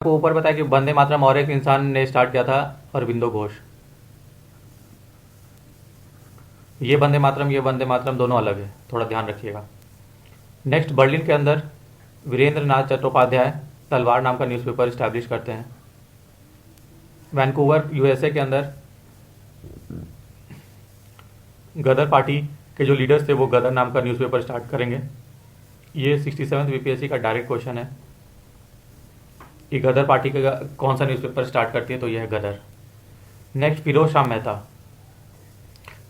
आपको ऊपर बताया कि वंदे मातरम और एक इंसान ने स्टार्ट किया था, अरविंदो घोष। ये वंदे मातरम दोनों अलग है, थोड़ा ध्यान रखिएगा। नेक्स्ट, बर्लिन के अंदर वीरेंद्र नाथ चट्टोपाध्याय तलवार नाम का न्यूज़पेपर स्टैब्लिश करते हैं। वैंकूवर यूएसए के अंदर गदर पार्टी के जो लीडर्स थे वो गदर नाम का न्यूज़पेपर स्टार्ट करेंगे। ये 67th बीपीएससी का डायरेक्ट क्वेश्चन है कि गदर पार्टी का कौन सा न्यूज़पेपर स्टार्ट करती है, तो यह है गदर। नेक्स्ट, फिरोज शाह मेहता।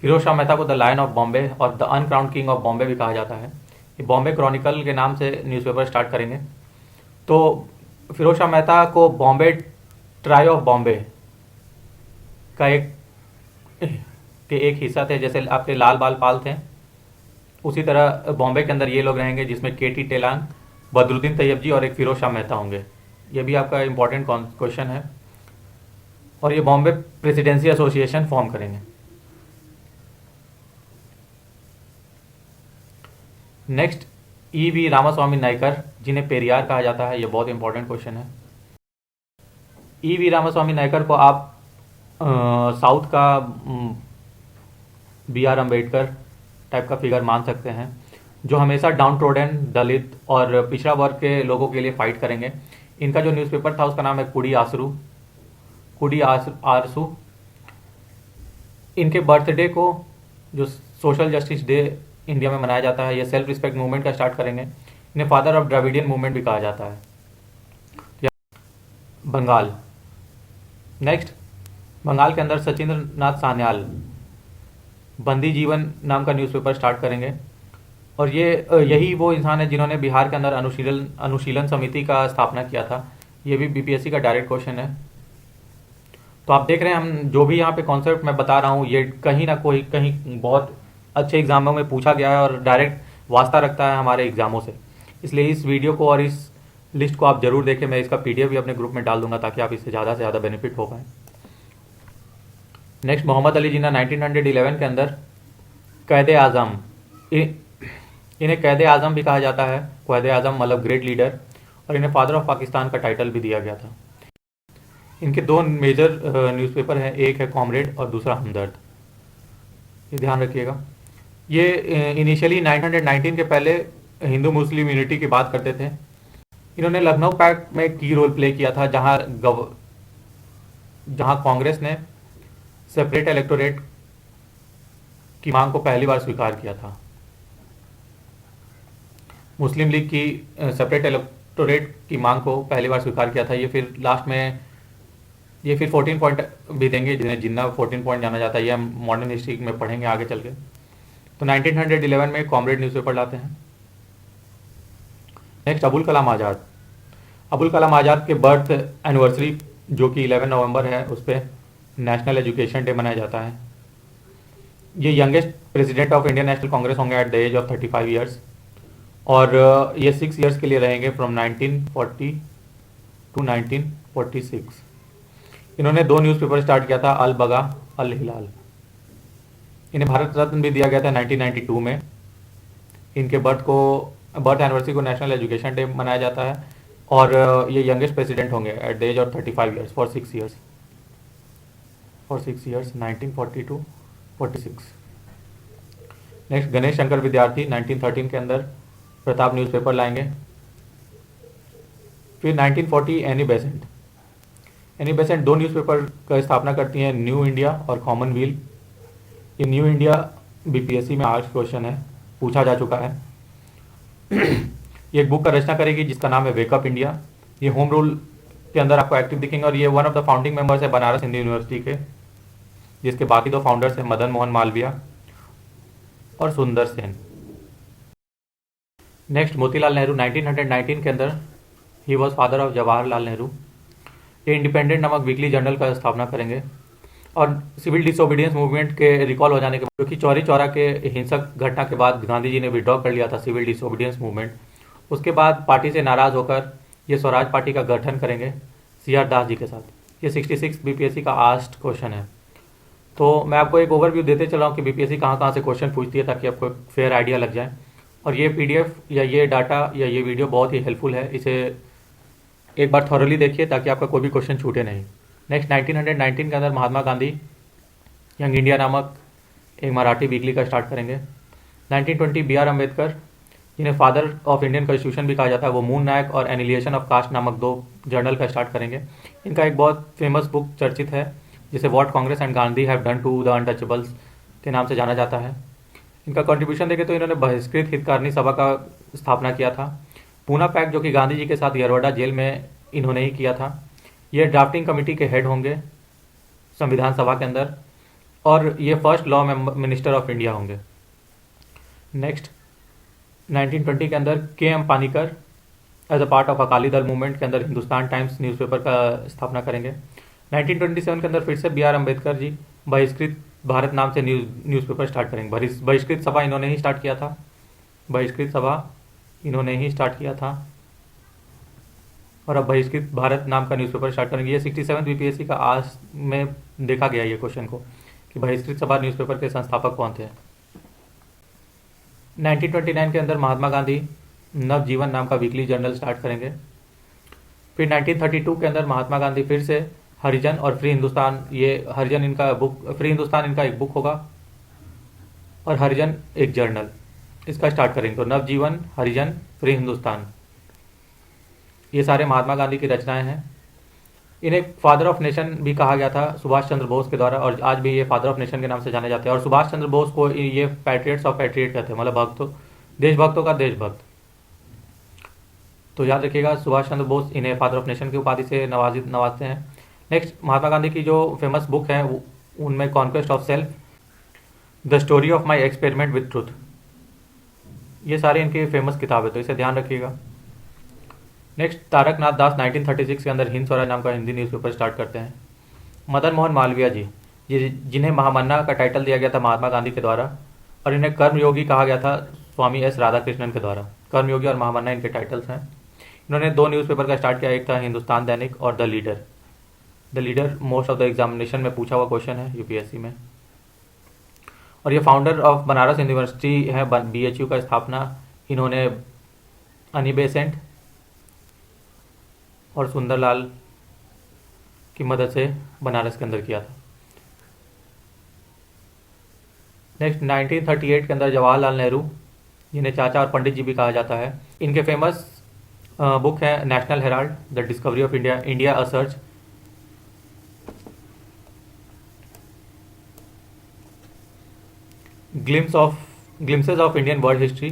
फिरोज शाह मेहता को द लायन ऑफ बॉम्बे और the uncrowned king of Bombay भी कहा जाता है। ये बॉम्बे क्रॉनिकल के नाम से न्यूज़पेपर स्टार्ट करेंगे। तो फिरोज शाह मेहता को बॉम्बे ट्राई ऑफ बॉम्बे का एक हिस्सा थे, जैसे आपके लाल बाल पाल थे, उसी तरह बॉम्बे के अंदर ये लोग रहेंगे, जिसमें केटी टेलांग, बदरुद्दीन तैयब जी और एक फिरोज शाह मेहता होंगे। ये भी आपका इंपॉर्टेंट क्वेश्चन है। और ये बॉम्बे प्रेसिडेंसी एसोसिएशन फॉर्म करेंगे। नेक्स्ट, वी रामास्वामी नायकर, जिन्हें पेरियार कहा जाता है। ये बहुत इंपॉर्टेंट क्वेश्चन है। वी रामास्वामी नायकर को आप साउथ का आर अम्बेडकर टाइप का फिगर मान सकते हैं, जो हमेशा डाउन ट्रोडन, दलित और पिछड़ा वर्ग के लोगों के लिए फाइट करेंगे। इनका जो न्यूज़पेपर था उसका नाम है कुडी आरसू। इनके बर्थडे को जो सोशल जस्टिस डे इंडिया में मनाया जाता है, ये सेल्फ रिस्पेक्ट मूवमेंट का स्टार्ट करेंगे। इन्हें फादर ऑफ द्रविडियन मूवमेंट भी कहा जाता है। बंगाल। नेक्स्ट, बंगाल के अंदर सचिंद्र नाथ सान्याल बंदी जीवन नाम का न्यूज़पेपर स्टार्ट करेंगे। और यही वो इंसान है जिन्होंने बिहार के अंदर अनुशीलन समिति का स्थापना किया था। ये भी बीपीएससी का डायरेक्ट क्वेश्चन है। तो आप देख रहे हैं, हम जो भी यहाँ पे कॉन्सेप्ट मैं बता रहा हूँ, ये कहीं ना कहीं बहुत अच्छे एग्जामों में पूछा गया है और डायरेक्ट वास्ता रखता है हमारे एग्जामों से। इसलिए इस वीडियो को और इस लिस्ट को आप जरूर देखें। मैं इसका पीडीएफ भी अपने ग्रुप में डाल दूंगा ताकि आप इससे ज़्यादा से ज़्यादा बेनिफिट हो पाए। नेक्स्ट, मोहम्मद अली जिन्ना 1911 के अंदर कैद आज़म, इन्हें कैद आज़म भी कहा जाता है। कैद आज़म मतलब ग्रेट लीडर, और इन्हें फादर ऑफ पाकिस्तान का टाइटल भी दिया गया था। इनके दो मेजर न्यूज़पेपर हैं, एक है कॉमरेड और दूसरा हमदर्द। ये ध्यान रखिएगा। ये इनिशियली 919 के पहले हिंदू मुस्लिम यूनिटी की बात करते थे। इन्होंने लखनऊ पैक्ट में की रोल प्ले किया था, जहां कांग्रेस ने सेपरेट इलेक्टोरेट की मांग को पहली बार स्वीकार किया था। मुस्लिम लीग की सेपरेट इलेक्टोरेट की मांग को पहली बार स्वीकार किया था। ये फिर लास्ट में 14 पॉइंट भी देंगे, जिन्हें जिन्ना 14 पॉइंट जाना जाता है। ये हम मॉडर्न हिस्ट्री में पढ़ेंगे आगे चल के। तो 1911 में कॉमरेड न्यूज़पेपर लाते हैं। नेक्स्ट, अबुल कलाम आज़ाद। अबुल कलाम आज़ाद के बर्थ एनिवर्सरी जो कि 11 नवंबर है, उस पर नेशनल एजुकेशन डे मनाया जाता है। ये youngest president of Indian National Congress होंगे at the age of 35 years. और ये 6 ईयर्स के लिए रहेंगे, फ्रॉम 1940 टू 1946। इन्होंने 2 न्यूज़पेपर स्टार्ट किया था, अल बगा, अल हिलाल। इन्हें भारत रत्न भी दिया गया था 1992 में। इनके बर्थ एनिवर्सरी को नेशनल एजुकेशन डे मनाया जाता है। और ये यंगेस्ट प्रेसिडेंट होंगे at the age of 35 years for 6 years 1940 to 46। Next, Ganesh Shankar Vidyarthi 1913 के अंदर प्रताप न्यूज़पेपर लाएंगे। फिर 1940 एनी बेसेंट 2 न्यूज़पेपर का स्थापना करती हैं, न्यू इंडिया और कॉमनवेल्थ। ये न्यू इंडिया बीपीएससी में आज क्वेश्चन है, पूछा जा चुका है। ये एक बुक का रचना करेगी जिसका नाम है वेकअप इंडिया। ये होम रूल के अंदर आपको एक्टिव दिखेंगे। और ये one of the founding members है बनारस हिंदू यूनिवर्सिटी के, जिसके बाकी 2 फाउंडर्स हैं मदन मोहन मालवीय और सुंदर सेन। नेक्स्ट, मोतीलाल नेहरू 1919 के अंदर he was father of Jawaharlal Nehru. ये इंडिपेंडेंट नामक वीकली जर्नल का स्थापना करेंगे। और सिविल डिसोबीडियंस मूवमेंट के रिकॉल हो जाने के बाद, क्योंकि चौरी चौरा के हिंसक घटना के बाद गांधी जी ने विड्रॉ कर लिया था सिविल डिसोबीडियंस मूवमेंट, उसके बाद पार्टी से नाराज होकर ये स्वराज पार्टी का गठन करेंगे CR दास जी के साथ। ये 66 बीपीएससी का आस्ट क्वेश्चन है। तो मैं आपको एक ओवरव्यू देते चला हूँ कि बीपीएससी कहाँ से क्वेश्चन पूछती है, ताकि आपको एक फेयर आइडिया लग जाए। और ये पीडीएफ या ये डाटा या ये वीडियो बहुत ही हेल्पफुल है। इसे एक बार थॉरली देखिए ताकि आपका कोई भी क्वेश्चन छूटे नहीं। नेक्स्ट 1919 के अंदर महात्मा गांधी यंग इंडिया नामक एक मराठी वीकली का स्टार्ट करेंगे। 1920 बी आर अम्बेडकर, जिन्हें फादर ऑफ इंडियन कॉन्स्टिट्यूशन भी कहा जाता है, वो मून नायक और एनिलिएशन ऑफ कास्ट नामक 2 जर्नल का स्टार्ट करेंगे। इनका एक बहुत फेमस बुक चर्चित है जिसे what Congress and Gandhi have done to the untouchables के नाम से जाना जाता है। इनका कंट्रीब्यूशन देखें तो इन्होंने बहिष्कृत हितकारिणी सभा का स्थापना किया था। पूना पैक्ट जो कि गांधी जी के साथ यरवड़ा जेल में इन्होंने ही किया था। ये ड्राफ्टिंग कमेटी के हेड होंगे संविधान सभा के अंदर, और ये first law minister of India होंगे। नेक्स्ट 1920 के अंदर K M Panikkar as a part of Akali Dal movement के अंदर हिंदुस्तान टाइम्स न्यूज़पेपर का स्थापना करेंगे। 1927 के अंदर फिर से बी आर अम्बेडकर जी बहिष्कृत भारत नाम से न्यूज़पेपर स्टार्ट करेंगे। बहिष्कृत सभा इन्होंने ही स्टार्ट किया था, बहिष्कृत सभा इन्होंने ही स्टार्ट किया था, और अब बहिष्कृत भारत नाम का न्यूज़पेपर स्टार्ट करेंगे। ये 67 बीपीएससी का आज में देखा गया ये क्वेश्चन को कि बहिष्कृत सभा न्यूज़पेपर के संस्थापक कौन थे। 1929 के अंदर महात्मा गांधी नवजीवन नाम का वीकली जर्नल स्टार्ट करेंगे। फिर 1932 के अंदर महात्मा गांधी फिर से हरिजन और फ्री हिंदुस्तान, ये हरिजन इनका बुक, फ्री हिंदुस्तान इनका एक बुक होगा और हरिजन एक जर्नल, इसका स्टार्ट करेंगे। तो नवजीवन, हरिजन, फ्री हिंदुस्तान, ये सारे महात्मा गांधी की रचनाएं हैं। इन्हें फादर ऑफ नेशन भी कहा गया था सुभाष चंद्र बोस के द्वारा, और आज भी ये फादर ऑफ नेशन के नाम से जाने जाते हैं। और सुभाष चंद्र बोस को ये पैट्रियट्स ऑफ पैट्रियट कहते हैं, मतलब भक्तों, देशभक्तों का देशभक्त। तो याद रखिएगा सुभाष चंद्र बोस इन्हें फादर ऑफ नेशन की उपाधि से नवाजते हैं। नेक्स्ट महात्मा गांधी की जो फेमस बुक है उनमें conquest of self, the story of my experiment with truth, ये सारे इनकी फेमस किताब है, तो इसे ध्यान रखिएगा। नेक्स्ट तारक नाथ दास 1936 के अंदर हिंद स्वराज नाम का हिंदी न्यूज़पेपर स्टार्ट करते हैं। मदन मोहन मालवीय जी, जिन्हें महामन्ना का टाइटल दिया गया था महात्मा गांधी के द्वारा, और इन्हें कर्मयोगी कहा गया था स्वामी एस राधाकृष्णन के द्वारा। कर्मयोगी और महामन्ना इनके टाइटल्स हैं। इन्होंने 2 न्यूज़पेपर का स्टार्ट किया, एक था हिंदुस्तान दैनिक और the leader. The leader most of the examination में पूछा हुआ क्वेश्चन है यूपीएससी में। और ये फाउंडर ऑफ बनारस यूनिवर्सिटी है, बीएचयू का स्थापना इन्होंने अनी बेसेंट और सुंदरलाल की मदद से बनारस के अंदर किया था। नेक्स्ट 1938 के अंदर जवाहरलाल नेहरू, जिन्हें चाचा और पंडित जी भी कहा जाता है, इनके फेमस बुक है National Herald, the discovery of India, India a search. Glimpses of Indian world history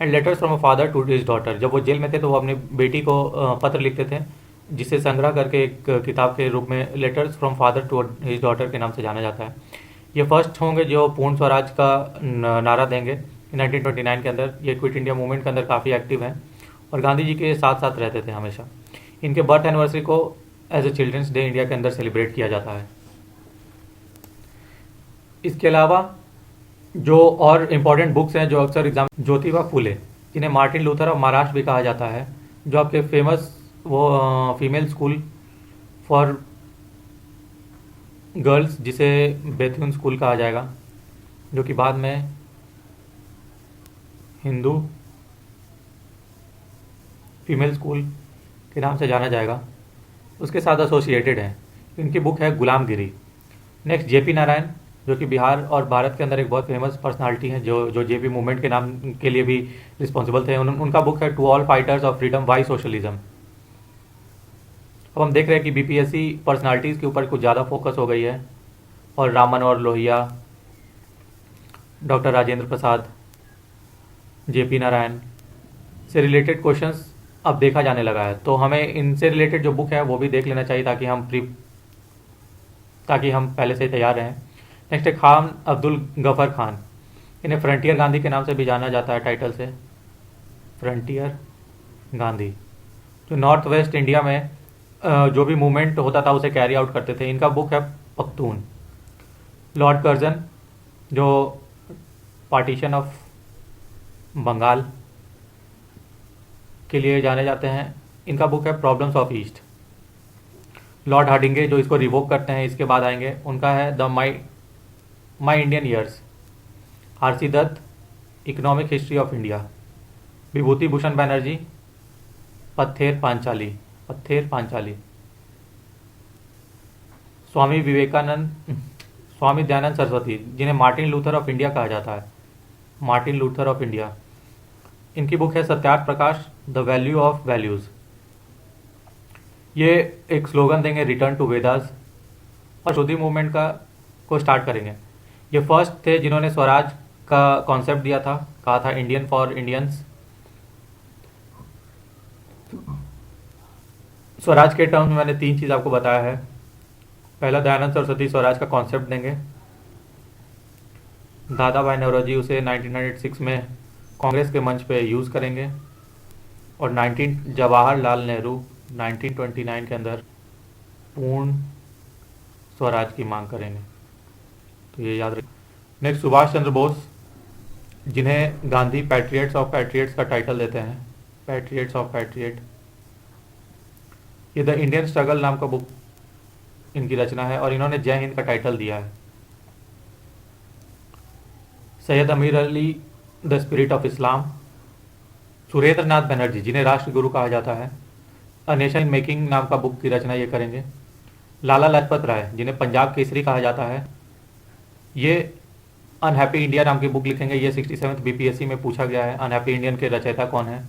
and letters from a father to his daughter. जब वो जेल में थे तो वो अपनी बेटी को पत्र लिखते थे, जिसे संग्रह करके एक किताब के रूप में letters from father to his daughter के नाम से जाना जाता है। ये फर्स्ट होंगे जो पूर्ण स्वराज का नारा देंगे 1929 के अंदर। ये क्विट इंडिया मूवमेंट के अंदर काफ़ी एक्टिव हैं और गांधी जी के साथ साथ रहते थे हमेशा। इनके बर्थ एनिवर्सरी को as a children's day India के अंदर सेलिब्रेट किया जाता है। इसके अलावा जो और इम्पॉर्टेंट बुक्स हैं जो अक्सर एग्जाम, ज्योतिबा फूले, जिन्हें मार्टिन लूथर ऑफ महाराष्ट्र भी कहा जाता है, जो आपके फेमस वो फीमेल स्कूल फॉर गर्ल्स, जिसे बेथुन स्कूल कहा जाएगा, जो कि बाद में हिंदू फीमेल स्कूल के नाम से जाना जाएगा, उसके साथ एसोसिएटेड है। इनकी बुक है गुलामगिरी। नेक्स्ट जेपी नारायण, जो कि बिहार और भारत के अंदर एक बहुत फेमस पर्सनालिटी है, जो जेपी मूवमेंट के नाम के लिए भी रिस्पॉन्सिबल थे। उनका बुक है to all fighters of freedom why socialism. अब हम देख रहे हैं कि बीपीएससी पर्सनालिटीज़ के ऊपर कुछ ज़्यादा फोकस हो गई है, और रामन और लोहिया, डॉक्टर राजेंद्र प्रसाद, जेपी नारायण से रिलेटेड क्वेश्चंस अब देखा जाने लगा है। तो हमें इनसे रिलेटेड जो बुक है वो भी देख लेना चाहिए ताकि हम पहले से तैयार रहें। नेक्स्ट है खान अब्दुल गफर खान, इन्हें फ्रंटियर गांधी के नाम से भी जाना जाता है टाइटल से, फ्रंटियर गांधी, जो नॉर्थ वेस्ट इंडिया में जो भी मूवमेंट होता था उसे कैरी आउट करते थे। इनका बुक है पख्तून। लॉर्ड कर्जन, जो पार्टीशन ऑफ बंगाल के लिए जाने जाते हैं, इनका बुक है प्रॉब्लम्स ऑफ ईस्ट। लॉर्ड हार्डिंगे, जो इसको रिवोक करते हैं, इसके बाद आएंगे, उनका है the my Indian years. RC Dutt, economic history of India. Vibhuti Bhushan Banerjee, Pather Panchali, Pather Panchali. Swami Vivekananda, Swami Dayanand Saraswati, जिन्हें मार्टिन लूथर ऑफ इंडिया कहा जाता है, मार्टिन लूथर ऑफ इंडिया। इनकी बुक है Satyarth Prakash, the value of values. ये एक स्लोगन देंगे, रिटर्न टू वेदास, और शुद्धि मूवमेंट को स्टार्ट करेंगे। ये फर्स्ट थे जिन्होंने स्वराज का कॉन्सेप्ट दिया था, कहा था इंडियन फॉर इंडियंस। स्वराज के टर्म्स में मैंने 3 चीज़ आपको बताया है। पहला, दयानंद सरस्वती स्वराज का कॉन्सेप्ट देंगे। दादा भाई नौरोजी उसे 1906 में कांग्रेस के मंच पे यूज़ करेंगे, और जवाहरलाल नेहरू 1929 के अंदर पूर्ण स्वराज की मांग करेंगे। तो ये याद रखिए। नेक्स्ट, सुभाष चंद्र बोस, जिन्हें गांधी पैट्रियट्स ऑफ पैट्रियट्स का टाइटल देते हैं, पैट्रियट्स ऑफ पैट्रियट। ये द इंडियन स्ट्रगल नाम का बुक इनकी रचना है, और इन्होंने जय हिंद का टाइटल दिया है। Syed Ameer Ali, the spirit of Islam. Surendra Nath Banerjee, जिन्हें राष्ट्रगुरु कहा जाता है, अ नेशन इन मेकिंग नाम का बुक की रचना ये करेंगे। लाला लाजपत राय, जिन्हें पंजाब केसरी कहा जाता है, ये अनहैप्पी इंडिया नाम की बुक लिखेंगे। ये 67th बीपीएससी में पूछा गया है, अनहैप्पी इंडियन के रचयिता कौन है।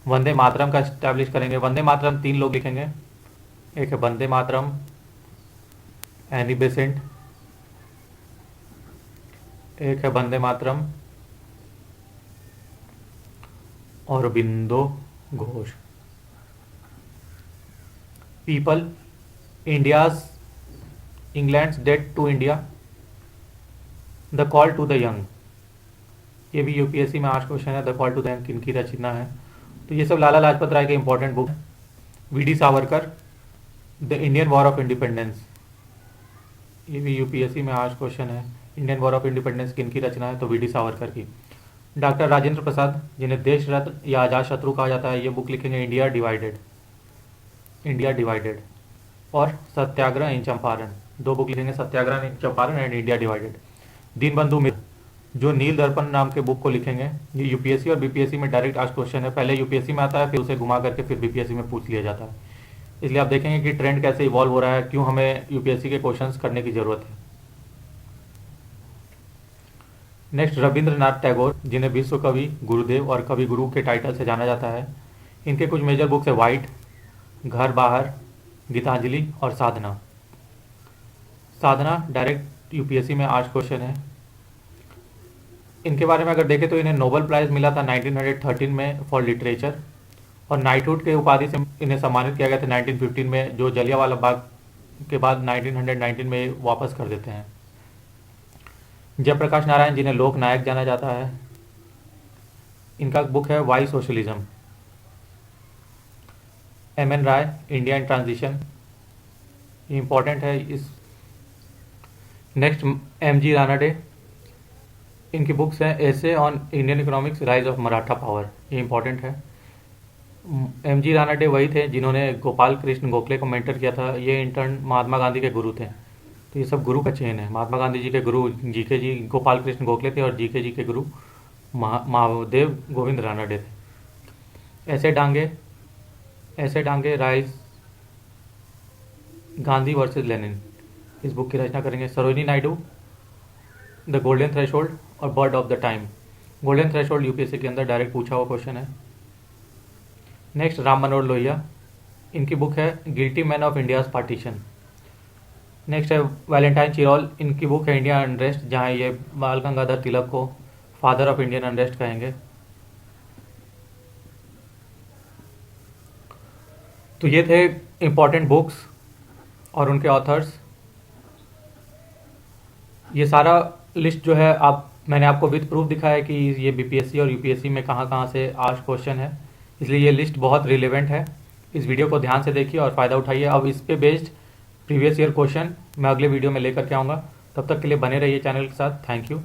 वंदे मातरम का एस्टैब्लिश करेंगे। वंदे मातरम 3 लोग लिखेंगे, एक है वंदे मातरम, एनी बेसेंट, एक है वंदे मातरम और Bindo Ghosh. People, India's, England's debt to India, the call to the young. ये भी यूपीएससी में आज क्वेश्चन है, the call to the young किनकी रचना है। तो ये सब लाला लाजपत राय के इंपॉर्टेंट बुक है। VD Savarkar, the Indian war of independence, ये भी यूपीएससी में आज क्वेश्चन है, इंडियन वॉर ऑफ इंडिपेंडेंस किनकी रचना है, तो वीडी सावरकर की। डॉक्टर राजेंद्र प्रसाद, जिन्हें देश रत्न या आजाद शत्रु कहा जाता है, ये बुक लिखेंगे, इंडिया डिवाइडेड, इंडिया डिवाइडेड। और सत्याग्रह इन चंपारण, 2 बुक लिखेंगे, Satyagraha in Champaran and India divided. Dinabandhu Mitra, जो नील दर्पण नाम के बुक को लिखेंगे, ये यूपीएससी और बीपीएससी में डायरेक्ट आज क्वेश्चन है। पहले यूपीएससी में आता है, फिर उसे घुमा करके फिर बीपीएससी में पूछ लिया जाता है। इसलिए आप देखेंगे कि ट्रेंड कैसे इवॉल्व हो रहा है, क्यों हमें यूपीएससी के क्वेश्चंस करने की ज़रूरत है। नेक्स्ट, रविंद्रनाथ टैगोर, जिन्हें विश्व कवि, गुरुदेव और कवि गुरु के टाइटल से जाना जाता है। इनके कुछ मेजर बुक्स है, वाइट, घर बाहर, गीतांजलि और साधना। साधना डायरेक्ट यूपीएससी में आज क्वेश्चन है। इनके बारे में अगर देखें तो इन्हें नोबेल प्राइज़ मिला था 1913 में फॉर लिटरेचर, और नाइटहुड के उपाधि से इन्हें सम्मानित किया गया था 1915 में, जो जलियांवाला बाग के बाद 1919 में वापस कर देते हैं। जयप्रकाश नारायण, जिन्हें लोक नायक जाना जाता है, इनका बुक है why socialism. MN. Roy, India in transition, ये इंपॉर्टेंट है इस। Next, MG. रानडे, इनकी बुक्स हैं essay on Indian economics, rise of Maratha power, ये इंपॉर्टेंट है। एम.जी. रानडे वही थे जिन्होंने गोपाल कृष्ण गोखले को मेंटर किया था। ये इंटर्न महात्मा गांधी के गुरु थे। तो ये सब गुरु का चेन है। महात्मा गांधी जी के गुरु जीके जी गोपाल कृष्ण गोखले थे, और जीके जी के गुरु महादेव गोविंद रानडे थे। ऐसे Dange rise, Gandhi versus Lenin, इस बुक की रचना करेंगे। Sarojini Naidu, the golden threshold और bird of the time. Golden threshold UPSC के अंदर डायरेक्ट पूछा हुआ क्वेश्चन है। नेक्स्ट, राम मनोहर लोहिया, इनकी बुक है guilty man of India's partition. Next है वैलेंटाइन चिरोल, इनकी बुक है इंडिया अनरेस्ट, जहाँ ये बाल गंगाधर तिलक को फादर ऑफ इंडियन अनरेस्ट कहेंगे। तो ये थे इंपॉर्टेंट बुक्स और उनके ऑथर्स। ये सारा लिस्ट जो है मैंने आपको विद प्रूफ दिखाया है कि ये बीपीएससी और यूपीएससी में कहाँ कहाँ से आज क्वेश्चन है, इसलिए ये लिस्ट बहुत रिलेवेंट है। इस वीडियो को ध्यान से देखिए और फ़ायदा उठाइए। अब इस पे बेस्ड प्रीवियस ईयर क्वेश्चन मैं अगले वीडियो में लेकर के आऊँगा। तब तक के लिए बने रहिए चैनल के साथ। Thank you.